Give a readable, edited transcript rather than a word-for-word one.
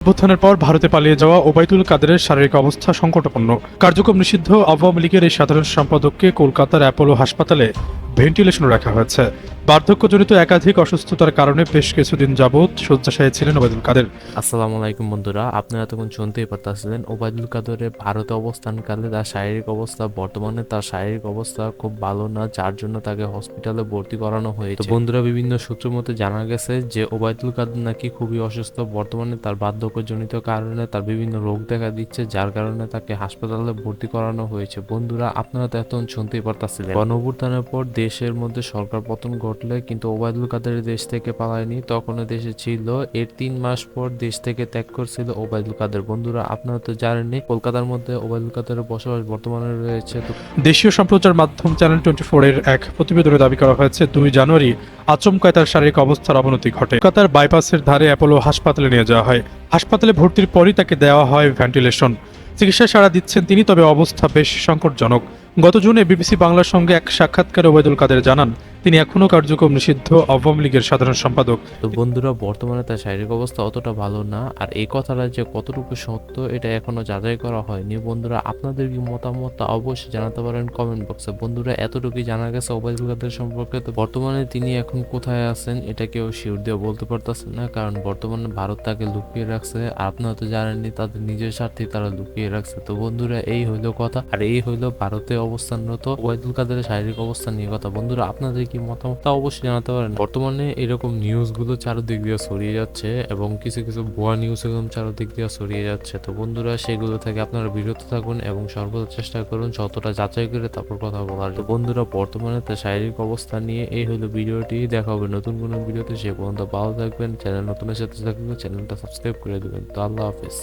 অভ্যুত্থানের পর ভারতে পালিয়ে যাওয়া ওবায়দুল কাদেরের শারীরিক অবস্থা সংকটাপন্ন। কার্যক্রম নিষিদ্ধ আওয়ামী লীগের এই সাধারণ সম্পাদককে কলকাতার অ্যাপোলো হাসপাতালে ভেন্টিলেশনে রাখা হয়েছে। বার্ধক্যজনিত একাধিক অসুস্থতার কারণে বেশ কিছুদিন যাবৎ শয্যাশায়ী ছিলেন ওবায়দুল কাদের। আসসালামু আলাইকুম বন্ধুরা, আপনারা তখন শুনতেই পারতেছিলেন ওবায়দুল কাদেরের ভারতে অবস্থানকালে তার শারীরিক অবস্থা খুব ভালো না, যার জন্য তাকে হসপিটালে ভর্তি করানো হয়েছে। বন্ধুরা, বিভিন্ন সূত্র মতে জানা গেছে যে ওবায়দুল কাদের নাকি খুবই অসুস্থ। বর্তমানে তার বার্ধক্যজনিত কারণে তার বিভিন্ন রোগ দেখা দিচ্ছে, যার কারণে তাকে হাসপাতালে ভর্তি করানো হয়েছে। বন্ধুরা, আপনারা তো এখন শুনতেই পারতেছিলেন গণঅভ্যুত্থানের পর দেশের মধ্যে সরকার পতন ঘটলে কিন্তু ওবায়দুল কাদের দেশ থেকে পালায়নি, তখনও দেশে ছিল। এর 3 মাস পর দেশ থেকে ত্যাগ করছিল ওবায়দুল কাদের। বন্ধুরা, আপনারা তো জানেনই কলকাতার মধ্যে ওবায়দুল কাদেরের বসবাস বর্তমানে রয়েছে। তো দেশীয় সম্প্রচার মাধ্যম চ্যানেল 24 এর এক প্রতিবেদনে দাবি করা হয়েছে 2 জানুয়ারি আচমকায় তার শারীরিক অবস্থার অবনতি ঘটে। কলকাতার বাইপাসের ধারে অ্যাপোলো হাসপাতালে নিয়ে যাওয়া হয়। হাসপাতালে ভর্তির পরই তাকে দেওয়া হয় ভেন্টিলেশন। চিকিৎসায় সাড়া দিচ্ছেন তিনি, তবে অবস্থা বেশ সংকটজনক। গত জুনে বিবিসি বাংলার সঙ্গে এক সাক্ষাৎকারে ওবায়দুল কাদের জানান তিনি এখনও কার্যক্রম নিষিদ্ধ আওয়ামী লীগের সাধারণ সম্পাদক। বন্ধুরা, বর্তমানে তার শারীরিক অবস্থা অতটা ভালো না, আর এই কথাটা যে কতটুকু সত্য এটা এখনো যাচাই করা হয়নি। বন্ধুরা, আপনাদের কি মতামত তা অবশ্যই জানাতে পারেন কমেন্ট বক্সে। বন্ধুরা, এতটুকুই জানা গেছে ওবায়দুল কাদের সম্পর্কে। তো বর্তমানে তিনি এখন কোথায় আছেন এটা কেউ শিওর দিয়ে বলতে পারতেছেন না, কারণ বর্তমানে ভারত তাকে লুকিয়ে রাখছে। আর আপনারা তো জানেননি তাদের নিজের স্বার্থে তারা লুকিয়ে রাখছে। তো বন্ধুরা, এই হইলো কথা, আর এই হইলো ভারতে অবস্থানরত ওবায়দুল কাদেরের শারীরিক অবস্থা নিয়ে কথা। বন্ধুরা, আপনাদের কি মতামত তা অবশ্যই জানাতে পারেন। বর্তমানে এরকম নিউজগুলো চারদিক দিয়ে ছড়িয়ে যাচ্ছে এবং কিছু কিছু ভুয়া নিউজ এরকম চারদিক দিয়ে ছড়িয়ে যাচ্ছে। তো বন্ধুরা, সেগুলো থেকে আপনারা বিরত থাকুন এবং সর্বদা চেষ্টা করুন যতটা যাচাই করে তারপর কথা বলার। তো বন্ধুরা, বর্তমানে তার শারীরিক অবস্থা নিয়ে এই হলো ভিডিওটি। দেখা হবে নতুন কোনো ভিডিওতে। সে পর্যন্ত ভালো থাকবেন। চ্যানেল নতুনের সাথে থাকলে চ্যানেলটা সাবস্ক্রাইব করে দেবেন। তো আল্লাহ হাফিজ।